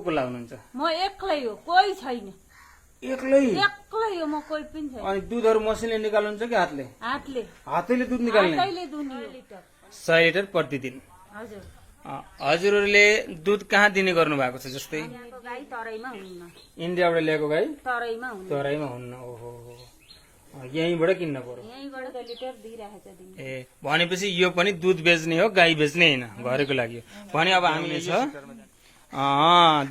को लाउनुहुन्छ? म एक्लै हो, कोही छैन। एक्लै? एक्लै हो, म कोही पनि छैन। अनि दुधहरू मसिनले निकाल्नुहुन्छ कि हातले? हातले। हातैले दुध निकाल्ने? हातैले दुध लिटर। 100 लिटर प्रतिदिन। हजुर। हजुरहरूले दुध कहाँ दिने गर्नु भएको छ? जस्तै गाई तराईमा हुन्न। इन्डियाबाट ल्याएको गाई तराईमा हुन्न। तराईमा हुन्न। ओहो, यहीँबाट किन्न पर्यो। यहीँबाट लिटर दिइरहेछ दिन। ए, भनेपछि यो पनि दुध बेच्ने हो, गाई बेच्ने होइन, घरको लागि हो। भने अब हामीले छ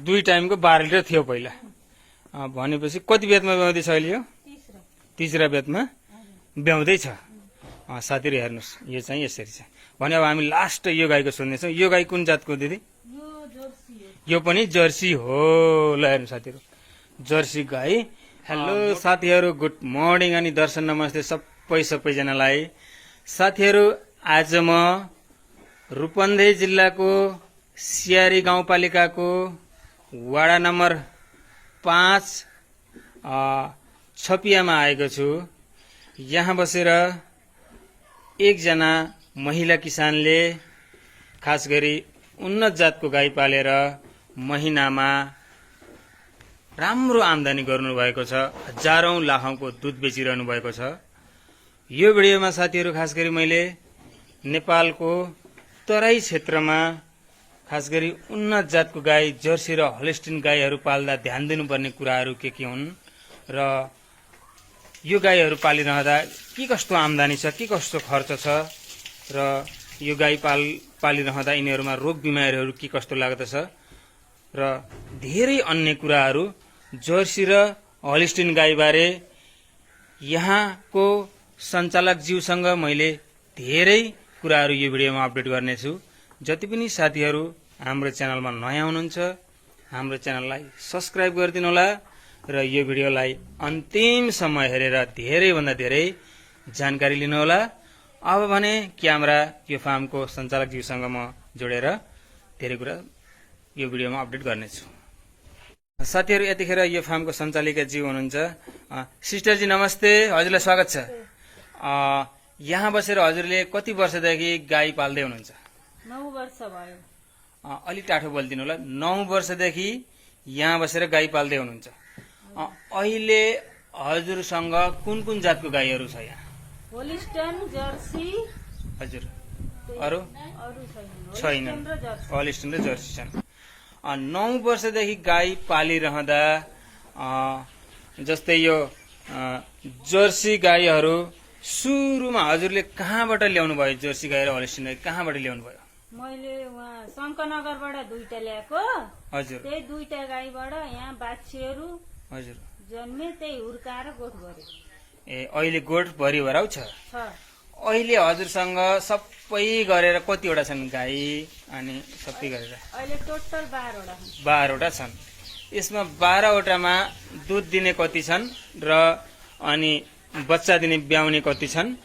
2 टाइमको 12 लिटर थियो पहिला। भनेपछि कति बेतमा ब्याउँदैछ अहिले यो? तीसरा बेतमा ब्याउँदैछ। साथीहरू हेर्नुहोस्, यो चाहिँ यसरी छ। भने अब हामी लास्ट यो गाईको सोध्नेछौँ। यो गाई कुन जातको दिदी? यो पनि जर्सी हो। ल हेर्नु साथीहरू, जर्सी गाई। हेलो साथीहरू, गुड मर्निङ अनि दर्शन नमस्ते सबैजनालाई। साथीहरू, आज म रूपन्देही जिल्लाको सियारी गाउँपालिकाको वडा नम्बर 5 छपियामा आएको छु। यहाँ बसेर एकजना महिला किसानले खास गरी उन्नत जातको गाई पालेर महिनामा राम्रो आमदानी गर्नुभएको छ। हजारौं लाखौंको दुध बेचिरहनु भएको छ। यो भिडियोमा साथीहरू खास गरी मैले नेपालको तराई क्षेत्रमा खास गरी उन्नत जातको गाई जर्सी र हलिस्टिन गाईहरू पाल्दा ध्यान दिनुपर्ने कुराहरू के हुन् र यो गाईहरू पालिरहँदा के कस्तो आमदानी छ, के कस्तो खर्च छ र यो गाई पालिरहँदा यिनीहरूमा रोग बिमारीहरू के कस्तो लाग्दछ र धेरै अन्य कुराहरू जर्सी र हलिस्टिन गाईबारे यहाँको सञ्चालक ज्यूसँग मैले धेरै कुराहरू यो भिडियोमा अपडेट गर्नेछु। जति पनि साथीहरू हाम्रो च्यानलमा नयाँ हुनुहुन्छ, हाम्रो च्यानललाई सब्स्क्राइब गरिदिनु होला र यो भिडियोलाई अन्तिमसम्म हेरेर धेरैभन्दा धेरै जानकारी लिनुहोला। अब भने क्यामेरा यो फार्मको सञ्चालक ज्यूसँग म जोडेर धेरै कुरा यो भिडियोमा अपडेट गर्नेछु। साथीहरू, यतिखेर यो फार्मको सञ्चालिका ज्यू हुनुहुन्छ। सिस्टरजी नमस्ते, हजुरलाई स्वागत छ। यहाँ बसेर हजुरले कति वर्षदेखि गाई पाल्दै हुनुहुन्छ? 9 वर्ष भयो। अलि टाठो बोलिदिनु होला। 9 वर्षदेखि यहाँ बसेर गाई पाल्दै हुनुहुन्छ। अहिले हजुरसँग कुन कुन जातको गाईहरू छ यहाँ? होलिस्टन, जर्सी। हजुर, अरू छैन? होलिस्टन र जर्सी छन्। 9 वर्षदेखि गाई पालिरहँदा जस्तै यो जर्सी गाईहरू सुरुमा हजुरले कहाँबाट ल्याउनु भयो? जर्सी गाई र हलिस्टिन गाई कहाँबाट ल्याउनु भयो? मैले वहाँ शङ्करनगरबाट 2टा ल्याएको। हजुर। त्यही 2टा गाईबाट यहाँ बाछीहरू हजुर जन्मे, त्यही हुर्काएर गोठ भरे। ए, अहिले गोठ भरि भराउ छ। अहिले हजुरसँग सबै गरेर कतिवटा छन् गाई अनि सबै गरेर? अहिले टोटल 12वटा। 12वटा छन्। यसमा 12वटामा दुध दिने कति छन् र अनि बच्चा दिने ब्याउने कति छन्,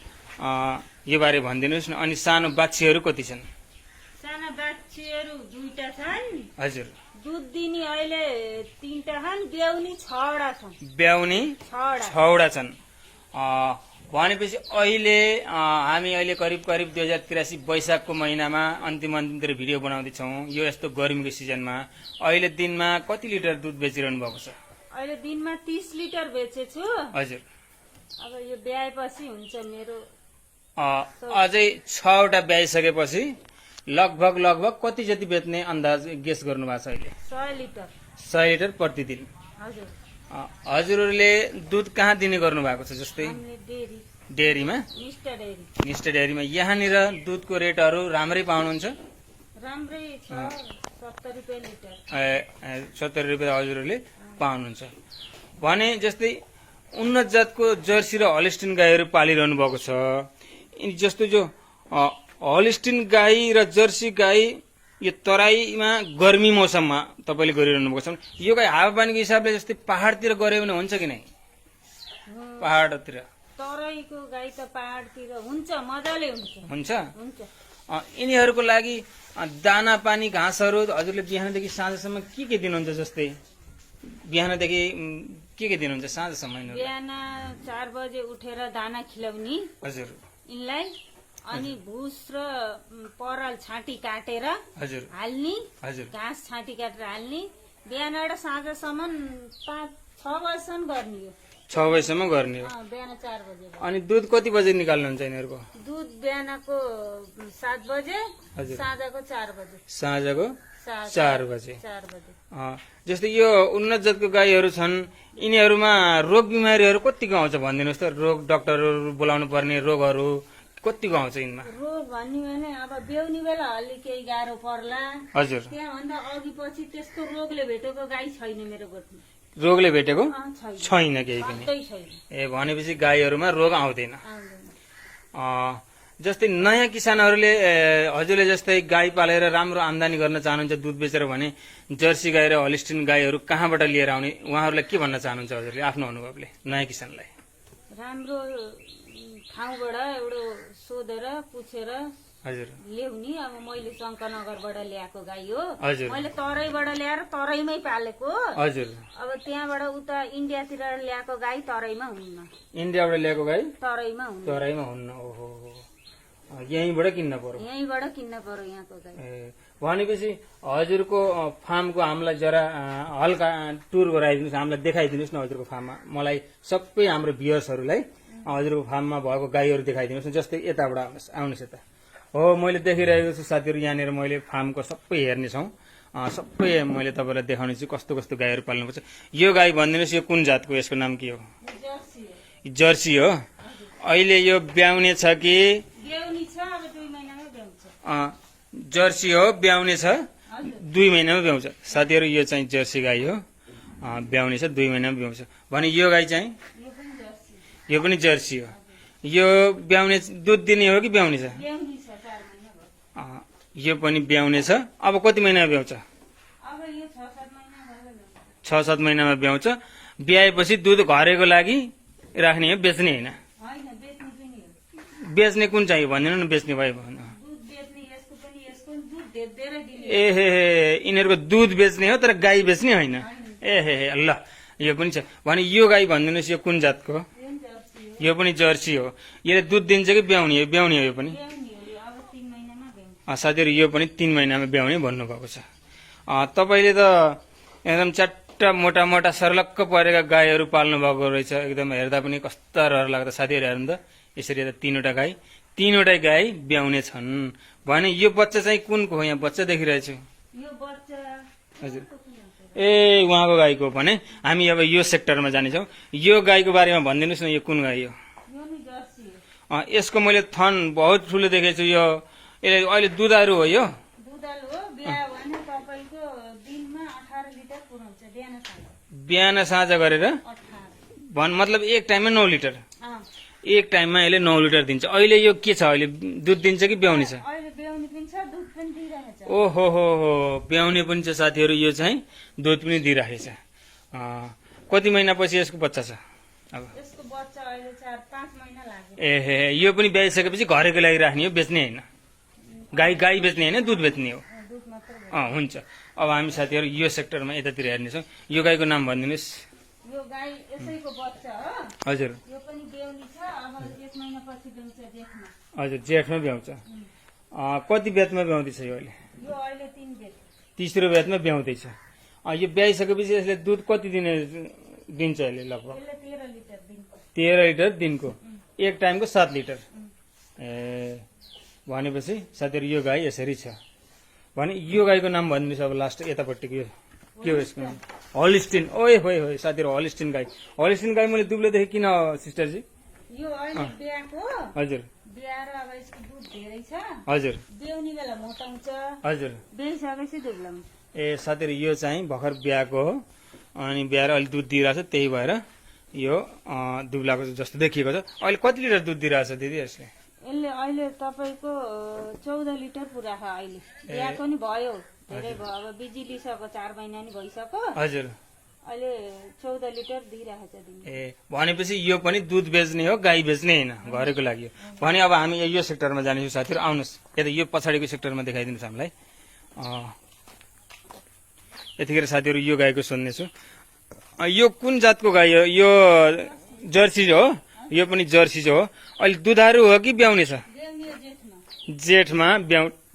यो बारे भनिदिनुहोस् न। अनि सानो बाछीहरू कति छन्? साना बाछीहरू 2टा छन्। हजुर। दुध दिने अहिले 3टा छन्, ब्याउने 6वटा छन्। ब्याउने 6वटा छन्। भनेपछि अहिले हामी अहिले करिब 2083 वैशाखको महिनामा अन्तिमतिर भिडियो बनाउँदैछौँ। यो यस्तो गर्मीको सिजनमा अहिले दिनमा कति लिटर दुध बेचिरहनु भएको छ? अहिले दिनमा 30 लिटर बेचेछु। हजुर। अब यो ब्याएपछि हुन्छ मेरो। अझै 6वटा ब्याइसकेपछि लगभग कति जति बेच्ने अन्दाज गेस गर्नु भएको छ अहिले? 100 लिटर। 100 लिटर प्रतिदिन। हजुर। हजुरहरूले दुध कहाँ दिने गर्नु भएको छ? जस्तै डेरीमा? निष्ठा डेरीमा। यहाँनिर दुधको रेटहरू राम्रै पाउनुहुन्छ? राम्रै छ, 70 रुपियाँ लिटर। 70 रुपियाँ हजुरहरूले पाउनुहुन्छ। भने जस्तै उन्नत जातको जर्सी र हलिस्टिन गाईहरू पालिरहनु भएको छ। जस्तो जो हलिस्टिन गाई र जर्सी गाई यो तराईमा गर्मी मौसममा तपाईँले गरिरहनु भएको छ। यो गाई हावापानीको हिसाबले जस्तै पहाडतिर गऱ्यो भने हुन्छ कि नै? पहाडतिर तराईको गाई त पहाडतिर हुन्छ, मजाले हुन्छ। यिनीहरूको लागि दाना पानी घाँसहरू हजुरले बिहानदेखि साँझसम्म के दिनुहुन्छ? जस्तै बिहानदेखि के दिनुहुन्छ साँझसम्म? बिहान 4 बजे उठेर दाना खिलाउने। हजुर। यिनलाई अनि भुस र पराल छाँटी काटेर हजुर हाल्ने। हजुर। घाँस छाँटी काटेर हाल्ने। बिहानबाट साँझसम्म 5-6 बजीसम्म गर्ने हो 6 बजीसम्म गर्ने हो बिहान 4 बजे अनि दुध कति बजे निकाल्नुहुन्छ यिनीहरूको दुध बिहानको 7 बजे हजुर। साँझको 4 बजे साँझको 4 बजे 4 बजे जस्तै यो उन्नत जातको गाईहरू छन् यिनीहरूमा रोग बिमारीहरू कतिको आउँछ भनिदिनुहोस् त रोग डाक्टरहरू बोलाउनु पर्ने रोगहरू कतिको आउँछ यिनमा रोग भन्यो भने अब ब्याउने बेला अलि केही गाह्रो पर्ला हजुर त्यहाँभन्दा अघि पछि त्यस्तो रोगले भेटेको गाई छैन मेरो गोठमा रोगले भेटेको छैन छैन केही पनि पत्तै छैन ए भनेपछि गाईहरूमा रोग आउँदैन आउँदैन जस्तै नयाँ किसानहरूले हजुरले जस्तै गाई पालेर राम्रो आम्दानी गर्न चाहनुहुन्छ दुध बेचेर भने जर्सी गाई र हलिस्टिन गाईहरू कहाँबाट लिएर आउने उहाँहरूलाई के भन्न चाहनुहुन्छ हजुरले आफ्नो अनुभवले नयाँ किसानलाई राम्रो ठाउँबाट एउटा सोधेर पुछेर हजुर ल्याउने अब मैले शङ्करनगरबाट ल्याएको गाई हो हजुर मैले तराईबाट ल्याएर तराईमै पालेको हजुर अब त्यहाँबाट उता इन्डियातिर ल्याएको गाई तराईमा हुन्न इन्डियाबाट ल्याएको गाई तराईमा हुन्न तराईमा हुन्न ओहो यहीँबाट किन्न पर्यो यहीँबाट किन्न पर्यो यहाँको गाई ए भनेपछि हजुरको फार्मको हामीलाई जरा हल्का टुर गराइदिनुहोस् हामीलाई देखाइदिनुहोस् न हजुरको फार्ममा मलाई सबै हाम्रो भ्युअर्सहरूलाई हजुरको फार्ममा भएको गाईहरू देखाइदिनुहोस् न जस्तै यताबाट आउनुहोस् यता हो मैले देखिरहेको छु साथीहरू यहाँनिर मैले फार्मको सबै हेर्नेछौँ सबै मैले तपाईँलाई देखाउने छु कस्तो कस्तो गाईहरू पाल्नुपर्छ यो गाई भनिदिनुहोस् यो कुन जातको यसको नाम के हो जर्सी हो जर्सी हो अहिले यो ब्याउने छ कि ब्याउनी छ अब 2 महिनामा ब्याउँछ जर्सी हो ब्याउने छ हजुर 2 महिनामा ब्याउँछ साथीहरू यो चाहिँ जर्सी गाई हो ब्याउने छ 2 महिनामा ब्याउँछ भने यो गाई चाहिँ यो पनि जर्सी यो पनि जर्सी हो यो ब्याउने दुध दिने हो कि ब्याउने छ ब्याउनी छ 4 महिना भयो यो पनि ब्याउने छ अब कति महिनामा ब्याउँछ अब यो 6-7 महिना भएर ब्याउँछ 6-7 महिनामा ब्याउँछ ब्याएपछि दुध घरेको लागि राख्ने हो बेच्ने होइन होइन बेच्ने पनि हो बेच्ने कुन चाहिँ भनिदिनु न बेच्ने भयो भने दुध बेच्ने यसको पनि दुध धेरै दिने ए हे यिनीहरूको दुध बेच्ने हो तर गाई बेच्ने होइन ए हे ल यो पनि छ भने यो गाई भनिदिनुहोस् यो कुन जातको यो पनि जर्सी हो यो पनि जर्सी हो यसले दुध दिन्छ कि ब्याउने हो ब्याउने हो यो पनि ब्याउनी हो यो अब 3 महिनामा ब्याउँछ साथीहरू यो पनि 3 महिनामा ब्याउने भन्नुभएको छ तपाईँले त एकदम च्याट्टा मोटा मोटा सर्लक्क परेका गाईहरू पाल्नु भएको रहेछ एकदम हेर्दा पनि कस्ता रहर लाग्दा साथीहरू हेर्नु त यसरी त 3वटा गाई 3वटै गाई ब्याउने छन् भने यो बच्चा चाहिँ कुनको हो यहाँ बच्चा देखिरहेछु यो बच्चा हजुर ए उहाँको गाईको भने हामी अब यो सेक्टरमा जानेछौँ यो गाईको बारेमा भनिदिनुहोस् न यो कुन गाई हो यो नि जर्सी हो यसको मैले थन बहुत ठुलो देखेको छु यो यसले अहिले दुधारू हो यो दुधालु हो बिहा भने तपाईँको दिनमा 18 लिटर पुऱ्याउँछ बिहान साँझ गरेर 18 मतलब एक टाइममा 9 लिटर अँ एक टाइममा यसले 9 लिटर दिन्छ अहिले यो के छ अहिले दुध दिन्छ कि ब्याउने छ अहिले ब्याउने पनि छ दुध पनि दिइरहेछ ओहो हो ब्याउने पनि छ साथीहरू यो चाहिँ दुध पनि दिइराखेछ कति महिनापछि यसको बच्चा छ अब यसको बच्चा अहिले 4-5 महिना लाग्यो एहे यो पनि ब्याइसकेपछि घरेको लागि राख्ने हो बेच्ने होइन गाई बेच्ने होइन दुध बेच्ने हो दुध मात्र हुन्छ अब हामी साथीहरू यो सेक्टरमा यतातिर हेर्नेछौँ यो गाईको नाम भनिदिनुहोस् यो गाई यसैको बच्चा हो हजुर यो पनि ब्याउने छ अब 1 महिना पछि ब्याउँछ जेठमा हजुर जेठमा ब्याउँछ कति बेतमा ब्याउँदैछ यो अहिले यो अहिले 3 बेत तेस्रो बेतमा ब्याउँदैछ यो ब्याइसकेपछि यसले दुध कति दिन्छ यसले लगभग यसले 13 लिटर दिनको 13 लिटर दिनको एक टाइमको 7 लिटर ए भनेपछि साथीहरू यो गाई यसरी छ भने यो गाईको नाम भनिदिनुहोस् अब लास्ट यतापट्टिको यो के हो यसको नाम हलिस्टिन ओए होए होए साथीहरू हलिस्टिन गाई मैले दुब्लेदेखि किन सिस्टरजी यो अहिले बिहाको हजुर बिहाएर अब यसको दुध धेरै छ हजुर ब्याउने बेला मोटाउँछ हजुर ब्याइसकेपछि दुब्लाउँछ ए साथीहरू यो चाहिँ भर्खर बिहाको हो अनि बिहाएर अहिले दुध दिइरहेछ त्यही भएर यो दुब्लाको जस्तो देखिएको छ अहिले कति लिटर दुध दिइरहेछ दिदी यसले यसले अहिले तपाईँको 14 लिटर पुरा छ अहिले बिहाको नि भयो धेरै भयो अब बिजी लिइसक्यो 4 महिना नि भइसक्यो हजुर अहिले 14 लिटर दिइरहेछ दिन ए भनेपछि यो पनि दुध बेच्ने हो गाई बेच्ने होइन घरेको लागि हो भने अब हामी यो सेक्टरमा जानेछौँ साथीहरू आउनुहोस् यता यो पछाडिको सेक्टरमा देखाइदिनुहोस् हामीलाई यतिखेर साथीहरू यो गाईको सोध्नेछु यो कुन जातको गाई हो यो जर्सी हो यो पनि जर्सी हो अहिले दुधारू हो कि ब्याउने छ ब्याउने जेठमा जेठमा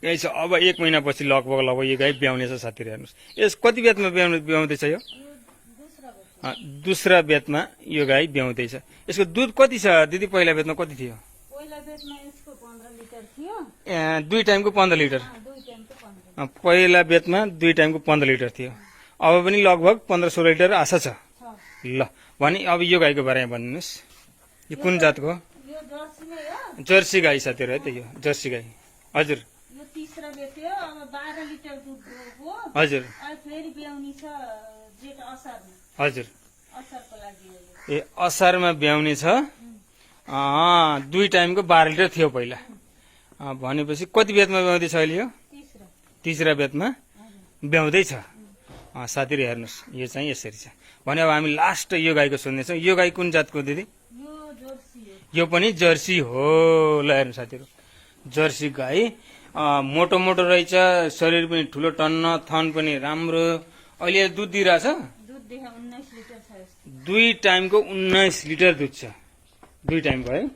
यही छ। अब 1 महिनापछि लगभग यो गाई ब्याउने छ साथीहरू, हेर्नुहोस्। यस कति बेतमा ब्याउँदैछ यो? दोस्रा बेतमा यो गाई ब्याउँदैछ। यसको दुध कति छ दिदी? पहिला बेतमा कति थियो? पहिला बेतमा यसको 15 लिटर थियो। 2 टाइमको 15 लिटर। 2 टाइमको 15। पहिला बेतमा 2 टाइमको 15 लिटर थियो। अब पनि लगभग 15-16 लिटर आशा छ। ल भने अब यो गाईको बारेमा भनिदिनुहोस्। यो कुन जातको? यो जर्सी नै हो। जर्सी गाई साथीहरू है त, यो जर्सी गाई। हजुर यो तीसरा बेच्यो। अब 12 लिटर दुध हो। हजुर अहिले फेरि ब्याउनी छ जेठ असारमा। हजुर असारको लागि हो यो। ए असारमा ब्याउने छ। 2 टाइमको 12 लिटर थियो पहिला। भनेपछि कति बेतमा ब्याउँदैछ अहिले यो? तीसरा बेतमा ब्याउँदैछ। साथीहरू हेर्नुहोस्, यो चाहिँ यसरी छ। भने अब हामी लास्ट यो गाईको सोध्नेछौँ। यो गाई कुन जातको दिदी? यो जर्सी हो। यो पनि जर्सी हो। ल हेर्नु साथीहरू, जर्सी गाई मोटो मोटो रहेछ, शरीर पनि ठुलो टन्न, थन पनि राम्रो। अहिले दुध दिइरहेछ। दुध देखा 19 लिटर छ यसको। 2 टाइमको 19 लिटर दुध छ। 2 टाइमको है।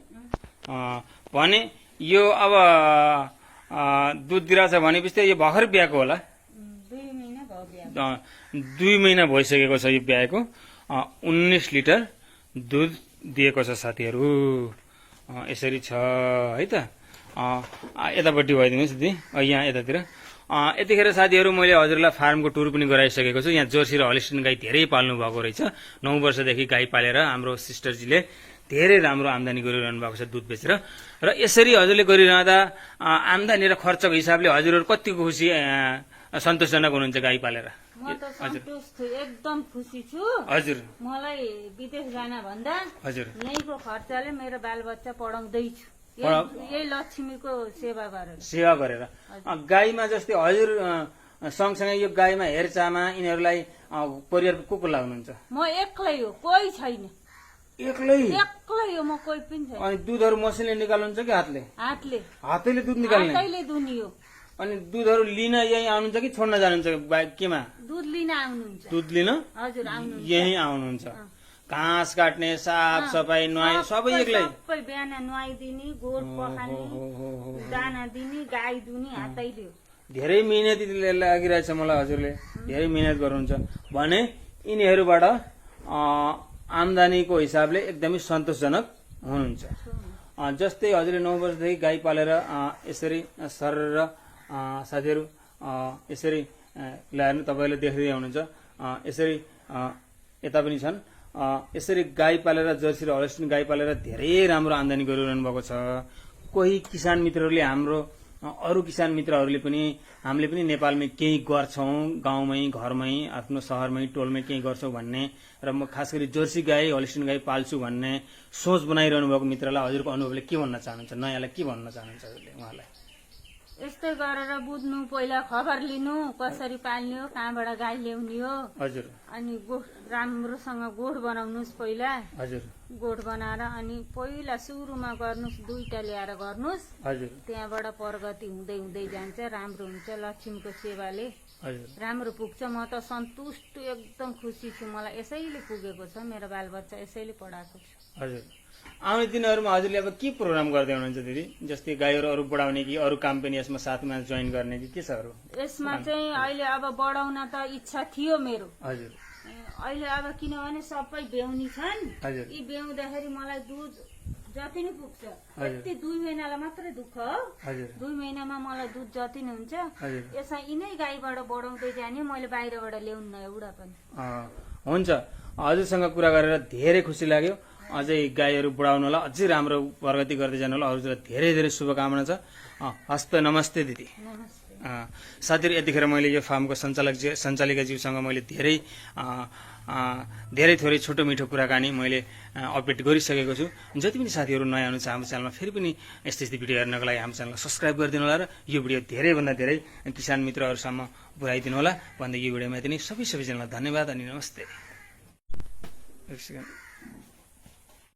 भने यो अब दुध दिइरहेछ भनेपछि यो भर्खर ब्याएको होला। 2 महिना भयो ब्याएको। 2 महिना भइसकेको छ यो ब्याएको। 19 लिटर दुध दिएको छ साथीहरू। यसरी छ है त। यतापट्टि भइदिनुहोस् दिदी, यहाँ यतातिर। यतिखेर साथीहरू मैले हजुरलाई फार्मको टुर पनि गराइसकेको छु। यहाँ जर्सी र हलिस्टिन गाई धेरै पाल्नु भएको रहेछ। 9 वर्षदेखि गाई पालेर हाम्रो सिस्टरजीले धेरै राम्रो आम्दानी गरिरहनु भएको छ दुध बेचेर। र यसरी हजुरले गरिरहँदा आम्दानी र खर्चको हिसाबले हजुरहरू कतिको खुसी सन्तोषजनक हुनुहुन्छ गाई पालेर? म त सन्तुष्ट छु, एकदम खुसी छु। हजुर मलाई विदेश जान भन्दा हजुर यहीँको खर्चले मेरो बालबच्चा पढाउँदैछु। यही लक्ष्मीको सेवा गरेर। गाईमा जस्तै हजुर सँगसँगै यो गाईमा हेरचाहमा यिनीहरूलाई परिवारको को लाग्नुहुन्छ? म एक्लै हो, कोही छैन। एक्लै हो, म कोही पनि छैन। अनि दुधहरू मसिनले निकाल्नुहुन्छ कि हातले? हातैले दुध निकाल्ने? हातैले दुनियो। अनि दुधहरू लिन यही आउनुहुन्छ कि छोड्न जानुहुन्छ? केमा दुध लिन आउनुहुन्छ? दुध लिन हजुर आउनुहुन्छ। यही आउनुहुन्छ। घाँस काट्ने, साफ सफाई, नुहाइ सबै एक्लै? सबै बिहान नुहाइदिने, गोड पखाल्ने, दाना दिने, गाई दुने हातैले हो। धेरै मिहिनेत लागिरहेछ मलाई हजुरले, धेरै मिहिनेत गर्नुहुन्छ भने यिनीहरूबाट आम्दानीको हिसाबले एकदमै सन्तोषजनक हुनुहुन्छ। जस्तै हजुरले 9 वर्षदेखि गाई पालेर यसरी सर र साथीहरू यसरी ल्याएर तपाईँले देख्दै हुनुहुन्छ। यसरी यता पनि छन्। यसरी गाई पालेर जर्सी र हलिस्टिन गाई पालेर धेरै राम्रो आम्दानी गरिरहनु भएको छ। कोही किसान मित्रहरूले हाम्रो अरू किसान मित्रहरूले पनि हामीले पनि नेपालमै केही गर्छौँ, गाउँमै घरमै आफ्नो सहरमै टोलमै केही गर्छौँ भन्ने र म खास गरी जर्सी गाई हलिस्टिन गाई पाल्छु भन्ने सोच बनाइरहनु भएको मित्रलाई हजुरको अनुभवले के भन्न चाहनुहुन्छ? नयाँलाई के भन्न चाहनुहुन्छ हजुरले उहाँलाई? यस्तै गरेर बुझ्नु, पहिला खबर लिनु कसरी पाल्ने हो, कहाँबाट गाई ल्याउने हो। हजुर अनि राम्रोसँग गोठ बनाउनुहोस् पहिला। हजुर गोठ बनाएर अनि पहिला सुरुमा गर्नुहोस्, 2टा ल्याएर गर्नुहोस्। हजुर त्यहाँबाट प्रगति हुँदै हुँदै जान्छ, राम्रो हुन्छ। लक्ष्मीको सेवाले हजुर राम्रो पुग्छ। म त सन्तुष्ट, एकदम खुसी छु। मलाई यसैले पुगेको छ, मेरो बालबच्चा यसैले पढाएको छु। हजुर आउने दिनहरूमा हजुरले अब के प्रोग्राम गर्दै हुनुहुन्छ दिदी? जस्तै गाईहरू अरू बढाउने कि अरू काम पनि यसमा साथमा जोइन गर्ने कि के छ अरू? यसमा चाहिँ अहिले अब बढाउन त इच्छा थियो मेरो। हजुर अहिले अब किनभने सबै ब्याउनी छन्। हजुर यी ब्याउँदाखेरि मलाई दुध जति नै पुग्छ। यति 2 महिनालाई मात्रै दुःख हो। हजुर 2 महिनामा मलाई दुध जति नै हुन्छ। हजुर यसमा यिनै गाईबाट बढाउँदै जाने, मैले बाहिरबाट ल्याउन एउटा पनि। हुन्छ, हजुरसँग कुरा गरेर धेरै खुसी लाग्यो। अझै गाईहरू बढाउनलाई अझै राम्रो प्रगति गर्दै जानुलाई हजुरलाई धेरै धेरै शुभकामना छ। हस्त नमस्ते दिदी। नमस्ते। साथीहरू यतिखेर मैले यो फार्मको सञ्चालिकाज्यूसँग मैले धेरै थोरै छोटो मिठो कुराकानी मैले अपडेट गरिसकेको छु। जति पनि साथीहरू नयाँ हुनुहुन्छ हाम्रो च्यानलमा फेरि पनि यस्तै भिडियो हेर्नको लागि हाम्रो च्यानललाई सब्सक्राइब गरिदिनु होला र यो भिडियो धेरैभन्दा धेरै किसान मित्रहरूसम्म पुर्याइदिनु होला भन्दै यो भिडियोमा यति नै। सबैजनालाई धन्यवाद अनि नमस्ते।